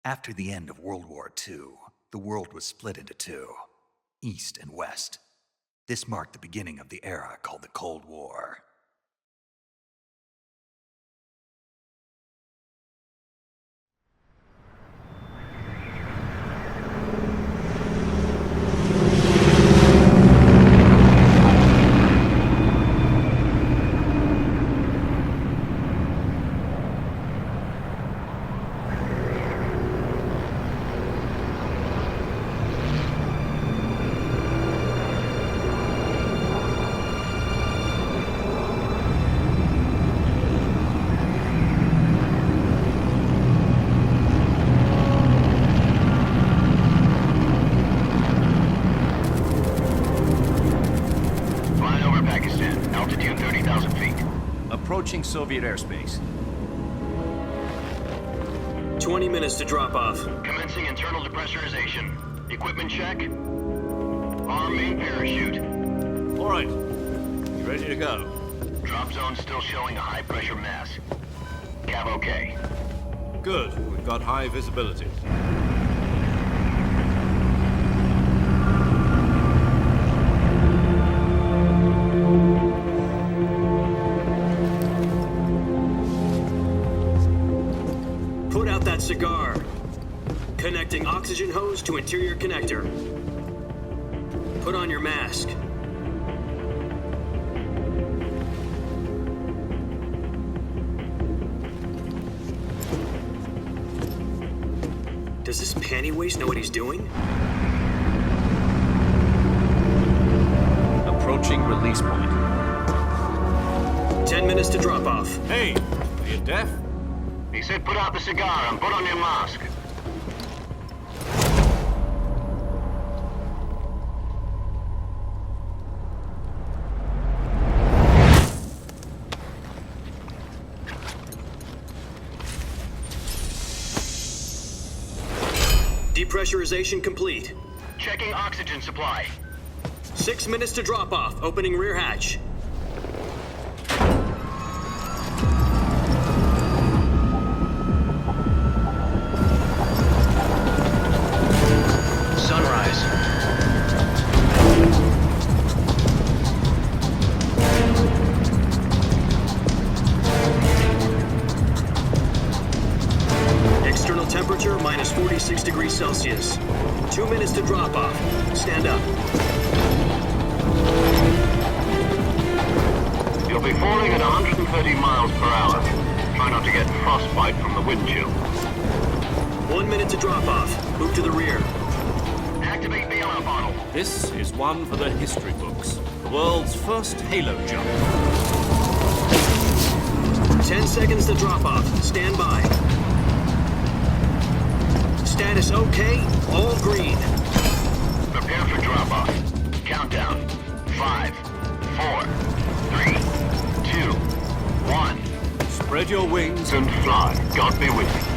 After the end of World War II, the world was split into two, East and West. This marked the beginning of the era called the Cold War. Approaching Soviet airspace. 20 minutes to drop off. Commencing internal depressurization. Equipment check. Arm main parachute. All right. You ready to go? Drop zone still showing a high pressure mass. Cav okay. Good. We've got high visibility. Put out that cigar. Connecting oxygen hose to interior connector. Put on your mask. Does this pantywaist know what he's doing? Approaching release point. 10 minutes to drop off. Hey, are you deaf? He said put out the cigar and put on your mask. Depressurization complete. Checking oxygen supply. 6 minutes to drop off. Opening rear hatch. Sunrise. External temperature minus 46 degrees Celsius. 2 minutes to drop off. Stand up. You'll be falling at 130 miles per hour. Try not to get frostbite from the wind chill. 1 minute to drop off. Move to the rear. Activate the air bottle. This is one for the history books. The world's first halo jump. 10 seconds to drop off. Stand by. Status okay. All green. Prepare for drop off. Countdown. 5, 4, 3, 2, 1. Spread your wings And fly. God be with you.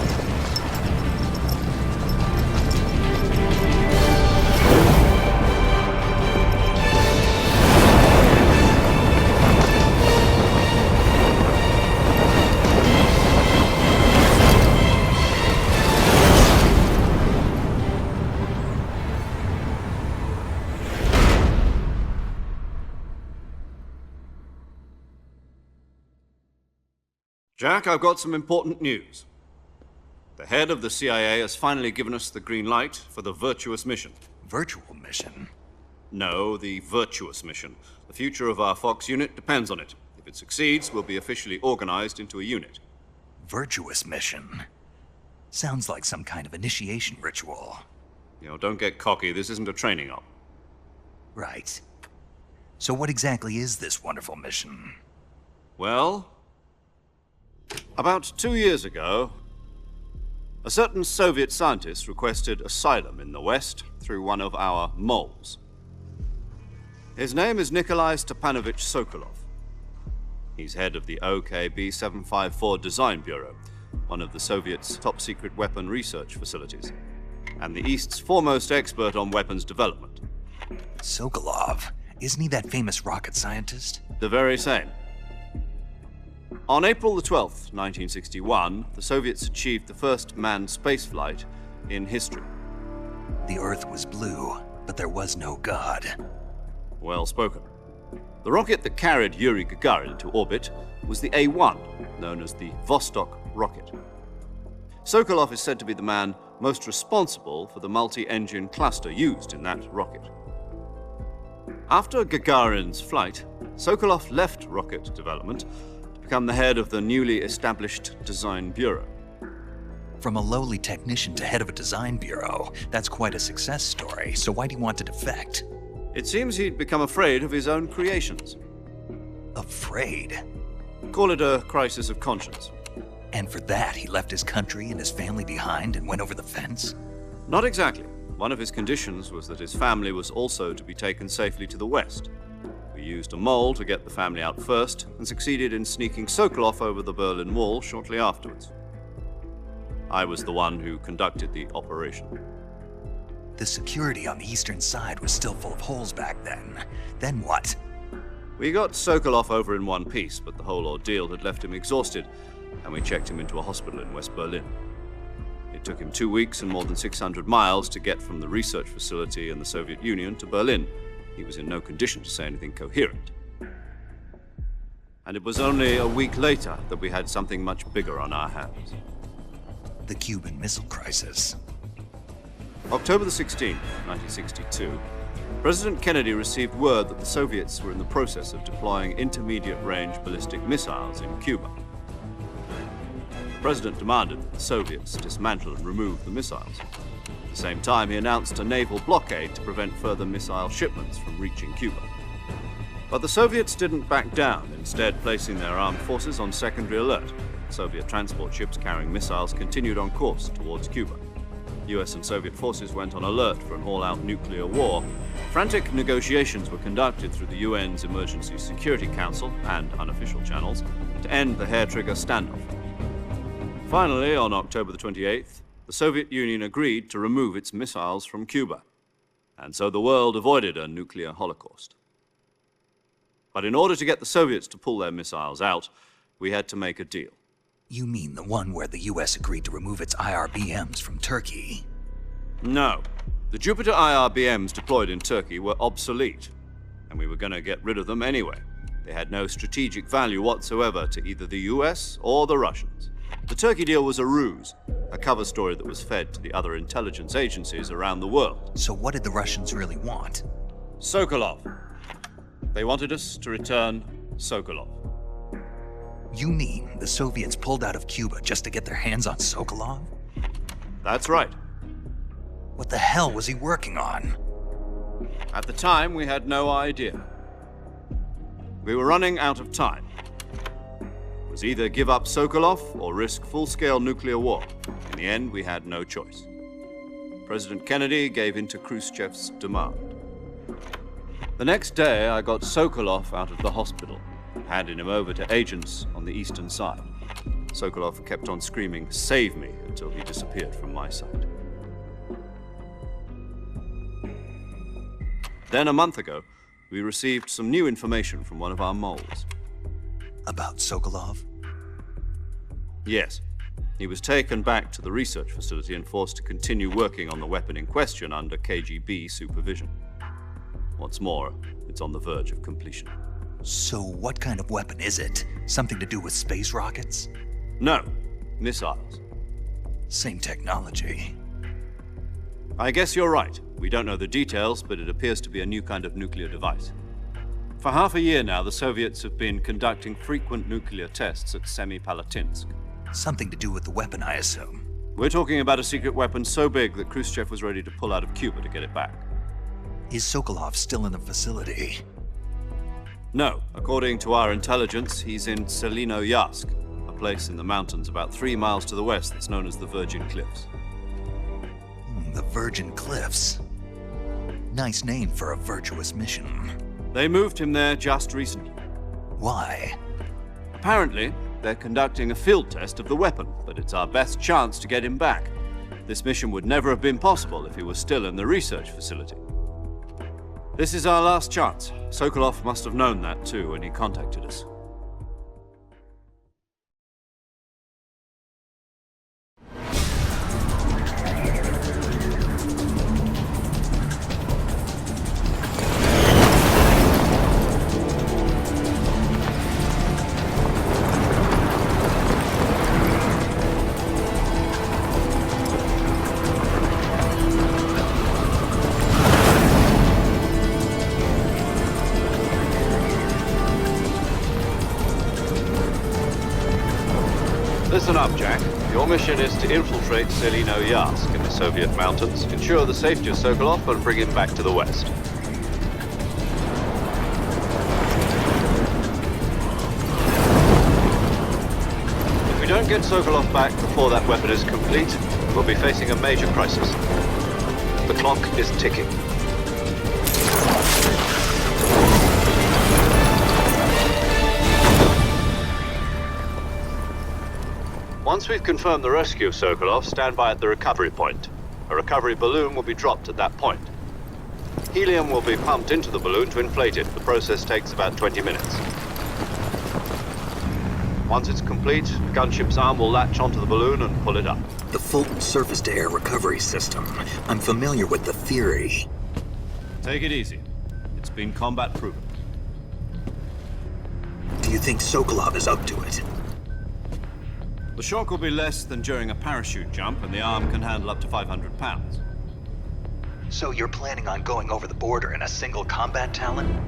Jack, I've got some important news. The head of the CIA has finally given us the green light for the virtuous mission. Virtual mission? No, the virtuous mission. The future of our Fox unit depends on it. If it succeeds, we'll be officially organized into a unit. Virtuous mission? Sounds like some kind of initiation ritual. You know, don't get cocky. This isn't a training op. Right. So what exactly is this wonderful mission? Well, about 2 years ago, a certain Soviet scientist requested asylum in the West through one of our moles. His name is Nikolai Stepanovich Sokolov. He's head of the OKB 754 Design Bureau, one of the Soviets' top-secret weapon research facilities, and the East's foremost expert on weapons development. Sokolov? Isn't he that famous rocket scientist? The very same. On April the 12th, 1961, the Soviets achieved the first manned spaceflight in history. The Earth was blue, but there was no God. Well spoken. The rocket that carried Yuri Gagarin to orbit was the A-1, known as the Vostok rocket. Sokolov is said to be the man most responsible for the multi-engine cluster used in that rocket. After Gagarin's flight, Sokolov left rocket development to become the head of the newly established Design Bureau. From a lowly technician to head of a design bureau, that's quite a success story, so why'd he want to defect? It seems he'd become afraid of his own creations. Afraid? Call it a crisis of conscience. And for that, he left his country and his family behind and went over the fence? Not exactly. One of his conditions was that his family was also to be taken safely to the west. We used a mole to get the family out first and succeeded in sneaking Sokolov over the Berlin Wall shortly afterwards. I was the one who conducted the operation. The security on the eastern side was still full of holes back then. Then what? We got Sokolov over in one piece, but the whole ordeal had left him exhausted, and we checked him into a hospital in West Berlin. It took him 2 weeks and more than 600 miles to get from the research facility in the Soviet Union to Berlin. He was in no condition to say anything coherent. And it was only a week later that we had something much bigger on our hands. The Cuban Missile Crisis. October the 16th, 1962, President Kennedy received word that the Soviets were in the process of deploying intermediate-range ballistic missiles in Cuba. The President demanded that the Soviets dismantle and remove the missiles. At the same time, he announced a naval blockade to prevent further missile shipments from reaching Cuba. But the Soviets didn't back down, instead placing their armed forces on secondary alert. Soviet transport ships carrying missiles continued on course towards Cuba. US and Soviet forces went on alert for an all-out nuclear war. Frantic negotiations were conducted through the UN's Emergency Security Council and unofficial channels to end the hair-trigger standoff. Finally, on October the 28th, the Soviet Union agreed to remove its missiles from Cuba, and so the world avoided a nuclear holocaust. But in order to get the Soviets to pull their missiles out, we had to make a deal. You mean the one where the US agreed to remove its IRBMs from Turkey? No. The Jupiter IRBMs deployed in Turkey were obsolete, and we were going to get rid of them anyway. They had no strategic value whatsoever to either the US or the Russians. The Turkey deal was a ruse, a cover story that was fed to the other intelligence agencies around the world. So what did the Russians really want? Sokolov. They wanted us to return Sokolov. You mean the Soviets pulled out of Cuba just to get their hands on Sokolov? That's right. What the hell was he working on? At the time, we had no idea. We were running out of time. It was either give up Sokolov or risk full-scale nuclear war. In the end, we had no choice. President Kennedy gave in to Khrushchev's demand. The next day, I got Sokolov out of the hospital, handing him over to agents on the eastern side. Sokolov kept on screaming, "Save me," until he disappeared from my sight. Then a month ago, we received some new information from one of our moles. About Sokolov? Yes. He was taken back to the research facility and forced to continue working on the weapon in question under KGB supervision. What's more, it's on the verge of completion. So what kind of weapon is it? Something to do with space rockets? No, missiles. Same technology. I guess you're right. We don't know the details, but it appears to be a new kind of nuclear device. For half a year now, the Soviets have been conducting frequent nuclear tests at Semipalatinsk. Something to do with the weapon, I assume. We're talking about a secret weapon so big that Khrushchev was ready to pull out of Cuba to get it back. Is Sokolov still in the facility? No. According to our intelligence, he's in Selinoyarsk, a place in the mountains about 3 miles to the west that's known as the Virgin Cliffs. The Virgin Cliffs. Nice name for a virtuous mission. They moved him there just recently. Why? Apparently, they're conducting a field test of the weapon, but it's our best chance to get him back. This mission would never have been possible if he was still in the research facility. This is our last chance. Sokolov must have known that too when he contacted us. Listen up, Jack. Your mission is to infiltrate Selino Yask in the Soviet mountains, ensure the safety of Sokolov, and bring him back to the west. If we don't get Sokolov back before that weapon is complete, we'll be facing a major crisis. The clock is ticking. Once we've confirmed the rescue of Sokolov, stand by at the recovery point. A recovery balloon will be dropped at that point. Helium will be pumped into the balloon to inflate it. The process takes about 20 minutes. Once it's complete, the gunship's arm will latch onto the balloon and pull it up. The Fulton surface-to-air recovery system. I'm familiar with the theory. Take it easy. It's been combat proven. Do you think Sokolov is up to it? The shock will be less than during a parachute jump, and the arm can handle up to 500 pounds. So you're planning on going over the border in a single combat Talon?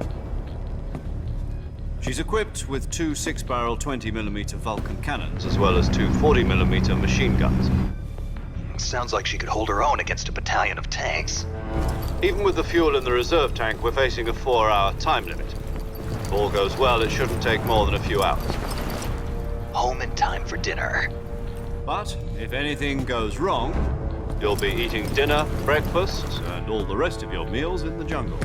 She's equipped with two 6-barrel 20mm Vulcan cannons, as well as two 40mm machine guns. Sounds like she could hold her own against a battalion of tanks. Even with the fuel in the reserve tank, we're facing a 4-hour time limit. If all goes well, it shouldn't take more than a few hours. Home in time for dinner. But if anything goes wrong, you'll be eating dinner, breakfast, and all the rest of your meals in the jungle.